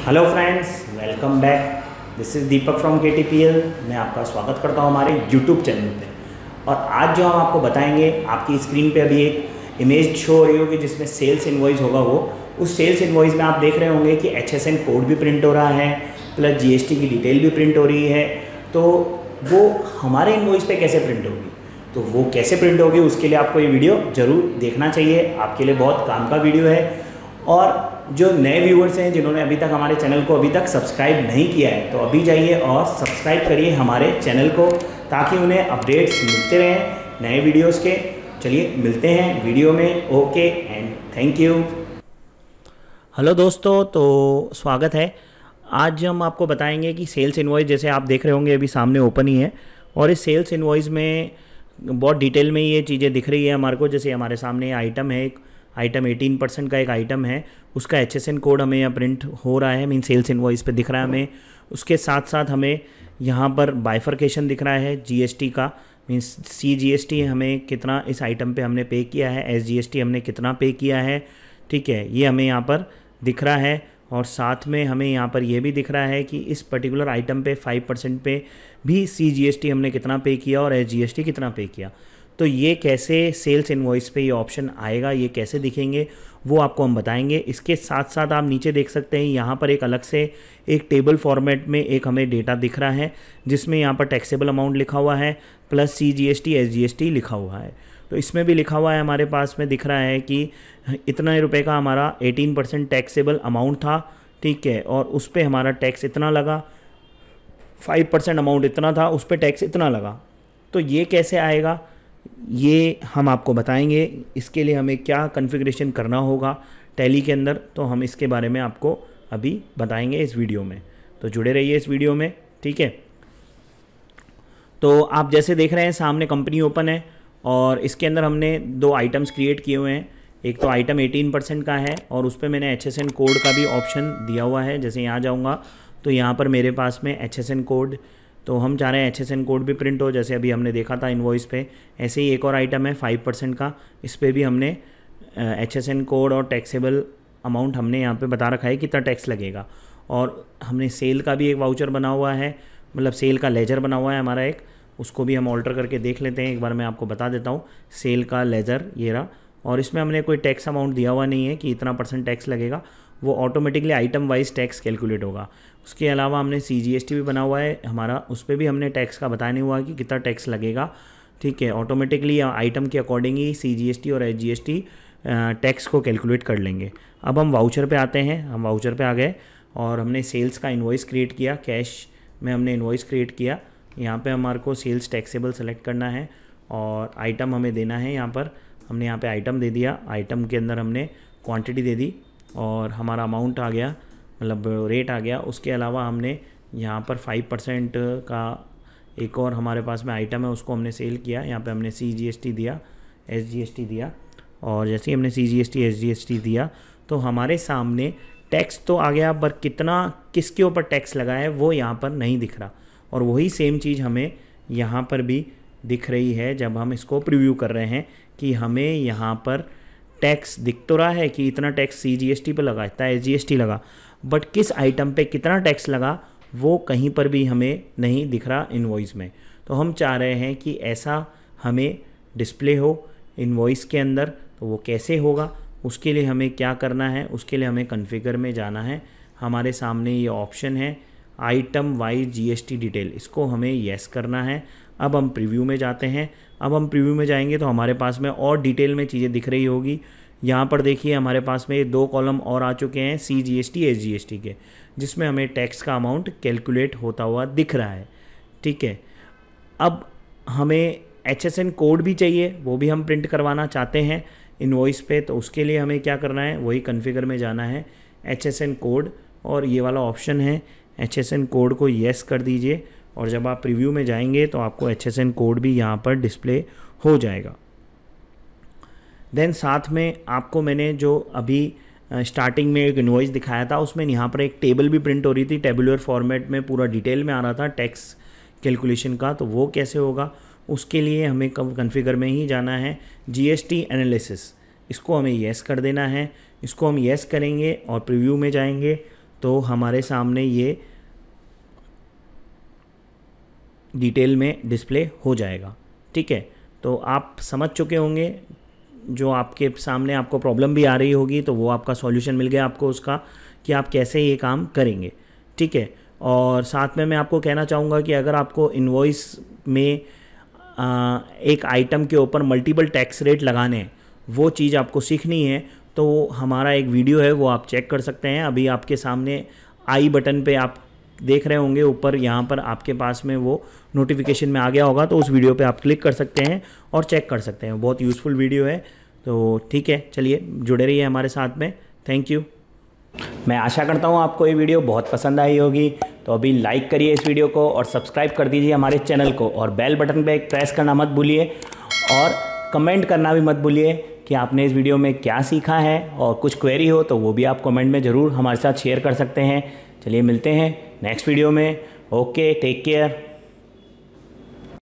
Hello friends, welcome back. This is Deepak from KTPL। मैं आपका स्वागत करता हूं हमारे यूट्यूब चैनल पे। और आज जो हम आपको बताएंगे, आपकी स्क्रीन पे अभी एक इमेज शो हो रही होगी जिसमें सेल्स इनवॉइस होगा। वो उस सेल्स इनवॉइस में आप देख रहे होंगे कि HSN कोड भी प्रिंट हो रहा है, प्लस GST की डिटेल भी प्रिंट हो रही है। तो वो हमारे इनवॉइस पे कैसे प्रिंट होगी, तो वो कैसे प्रिंट होगी, उसके लिए आपको ये वीडियो ज़रूर देखना चाहिए। आपके लिए बहुत काम का वीडियो है। और जो नए व्यूअर्स हैं जिन्होंने अभी तक हमारे चैनल को अभी तक सब्सक्राइब नहीं किया है, तो अभी जाइए और सब्सक्राइब करिए हमारे चैनल को, ताकि उन्हें अपडेट्स मिलते रहें नए वीडियोस के। चलिए मिलते हैं वीडियो में। Okay and thank you. Hello दोस्तों, तो स्वागत है। आज हम आपको बताएंगे कि सेल्स इनवॉइस, जैसे आप देख रहे होंगे अभी सामने ओपन ही है, और इस सेल्स इनवॉइस में बहुत डिटेल में ये चीज़ें दिख रही है हमारे को। जैसे हमारे सामने आइटम है, एक आइटम 18% का एक आइटम है, उसका HSN कोड हमें यहाँ प्रिंट हो रहा है, मीन सेल्स इनवॉइस पे दिख रहा है हमें। उसके साथ साथ हमें यहाँ पर बाइफरकेशन दिख रहा है GST का, मीन्स CGST हमें कितना इस आइटम पे हमने पे किया है, SGST हमने कितना पे किया है, ठीक है, ये हमें यहाँ पर दिख रहा है। और साथ में हमें यहाँ पर यह भी दिख रहा है कि इस पर्टिकुलर आइटम पे 5% पे भी CGST हमने कितना पे किया और SGST कितना पे किया। तो ये कैसे सेल्स इनवॉइस पे ये ऑप्शन आएगा, ये कैसे दिखेंगे, वो आपको हम बताएंगे। इसके साथ साथ आप नीचे देख सकते हैं, यहाँ पर एक अलग से एक टेबल फॉर्मेट में एक हमें डेटा दिख रहा है, जिसमें यहाँ पर टैक्सेबल अमाउंट लिखा हुआ है, प्लस CGST SGST लिखा हुआ है। तो इसमें भी लिखा हुआ है, हमारे पास में दिख रहा है कि इतना रुपए का हमारा 18% टैक्सेबल अमाउंट था, ठीक है, और उस पर हमारा टैक्स इतना लगा, 5% अमाउंट इतना था, उस पर टैक्स इतना लगा। तो ये कैसे आएगा, ये हम आपको बताएंगे। इसके लिए हमें क्या कॉन्फ़िगरेशन करना होगा टैली के अंदर, तो हम इसके बारे में आपको अभी बताएंगे इस वीडियो में। तो जुड़े रहिए इस वीडियो में, ठीक है। तो आप जैसे देख रहे हैं सामने कंपनी ओपन है, और इसके अंदर हमने दो आइटम्स क्रिएट किए हुए हैं। एक तो आइटम 18% का है, और उस पर मैंने HSN कोड का भी ऑप्शन दिया हुआ है। जैसे यहाँ जाऊँगा तो यहाँ पर मेरे पास में HSN कोड, तो हम चाह रहे हैं HSN कोड भी प्रिंट हो, जैसे अभी हमने देखा था इनवॉइस पे। ऐसे ही एक और आइटम है 5% का, इस पर भी हमने HSN कोड और टैक्सेबल अमाउंट हमने यहाँ पे बता रखा है कितना टैक्स लगेगा। और हमने सेल का भी एक वाउचर बना हुआ है, मतलब सेल का लेजर बना हुआ है हमारा एक, उसको भी हम ऑल्टर करके देख लेते हैं। एक बार मैं आपको बता देता हूँ, सेल का लेजर ये रहा, और इसमें हमने कोई टैक्स अमाउंट दिया हुआ नहीं है कि इतना % टैक्स लगेगा, वो automatically item wise tax calculate होगा। उसके अलावा हमने CGST भी बना हुआ है हमारा, उस पर भी हमने टैक्स का बताया नहीं हुआ कि कितना टैक्स लगेगा, ठीक है। ऑटोमेटिकली आइटम के अकॉर्डिंग ही CGST और SGST टैक्स को कैलकुलेट कर लेंगे। अब हम वाउचर पे आते हैं, हम वाउचर पे आ गए और हमने सेल्स का इन्वॉइस क्रिएट किया, कैश में हमने इन्वॉइस क्रिएट किया। यहाँ पे हमारे को सेल्स टैक्सेबल सेलेक्ट करना है और आइटम हमें देना है। यहाँ पर हमने यहाँ पे आइटम दे दिया, आइटम के अंदर हमने क्वांटिटी दे दी और हमारा अमाउंट आ गया, मतलब रेट आ गया। उसके अलावा हमने यहाँ पर 5% का एक और हमारे पास में आइटम है, उसको हमने सेल किया। यहाँ पे हमने CGST दिया, SGST दिया, और जैसे ही हमने CGST SGST दिया तो हमारे सामने टैक्स तो आ गया, पर कितना किसके ऊपर टैक्स लगा है वो यहाँ पर नहीं दिख रहा। और वही सेम चीज़ हमें यहाँ पर भी दिख रही है जब हम इसको प्रीव्यू कर रहे हैं, कि हमें यहाँ पर टैक्स दिख तो रहा है कि इतना टैक्स CGST पे लगा, इतना SGST लगा, बट किस आइटम पे कितना टैक्स लगा वो कहीं पर भी हमें नहीं दिख रहा इनवॉइस में। तो हम चाह रहे हैं कि ऐसा हमें डिस्प्ले हो इनवॉइस के अंदर। तो वो कैसे होगा, उसके लिए हमें क्या करना है, उसके लिए हमें कॉन्फ़िगर में जाना है। हमारे सामने ये ऑप्शन है आइटम वाइज GST डिटेल, इसको हमें येस करना है। अब हम प्रीव्यू में जाते हैं। अब हम प्रीव्यू में जाएंगे तो हमारे पास में और डिटेल में चीज़ें दिख रही होगी। यहाँ पर देखिए हमारे पास में 2 कॉलम और आ चुके हैं CGST SGST के, जिसमें हमें टैक्स का अमाउंट कैलकुलेट होता हुआ दिख रहा है, ठीक है। अब हमें HSN कोड भी चाहिए, वो भी हम प्रिंट करवाना चाहते हैं इनवॉइस पे। तो उसके लिए हमें क्या करना है, वही कॉन्फ़िगर में जाना है, HSN कोड, और ये वाला ऑप्शन है HSN कोड को येस कर दीजिए। और जब आप प्रीव्यू में जाएंगे तो आपको HSN कोड भी यहाँ पर डिस्प्ले हो जाएगा। देन साथ में आपको मैंने जो अभी स्टार्टिंग में एक इनवॉइस दिखाया था, उसमें यहाँ पर एक टेबल भी प्रिंट हो रही थी, टेबुलर फॉर्मेट में पूरा डिटेल में आ रहा था टैक्स कैलकुलेशन का। तो वो कैसे होगा, उसके लिए हमें कॉन्फ़िगर में ही जाना है, GST एनालिसिस, इसको हमें येस कर देना है। इसको हम येस करेंगे और प्रीव्यू में जाएंगे तो हमारे सामने ये डिटेल में डिस्प्ले हो जाएगा। ठीक है, तो आप समझ चुके होंगे, जो आपके सामने आपको प्रॉब्लम भी आ रही होगी तो वो आपका सॉल्यूशन मिल गया आपको उसका, कि आप कैसे ये काम करेंगे। ठीक है, और साथ में मैं आपको कहना चाहूँगा कि अगर आपको इनवॉइस में एक आइटम के ऊपर मल्टीपल टैक्स रेट लगाने हैं, वो चीज़ आपको सीखनी है, तो हमारा एक वीडियो है वो आप चेक कर सकते हैं। अभी आपके सामने आई बटन पे आप देख रहे होंगे ऊपर, यहाँ पर आपके पास में वो नोटिफिकेशन में आ गया होगा, तो उस वीडियो पे आप क्लिक कर सकते हैं और चेक कर सकते हैं। बहुत यूज़फुल वीडियो है। तो ठीक है, चलिए जुड़े रहिए हमारे साथ में। Thank you. मैं आशा करता हूँ आपको ये वीडियो बहुत पसंद आई होगी। तो अभी लाइक करिए इस वीडियो को और सब्सक्राइब कर दीजिए हमारे चैनल को, और बेल बटन पे प्रेस करना मत भूलिए, और कमेंट करना भी मत भूलिए कि आपने इस वीडियो में क्या सीखा है, और कुछ क्वेरी हो तो वो भी आप कमेंट में ज़रूर हमारे साथ शेयर कर सकते हैं। चलिए मिलते हैं नेक्स्ट वीडियो में। Okay, take care.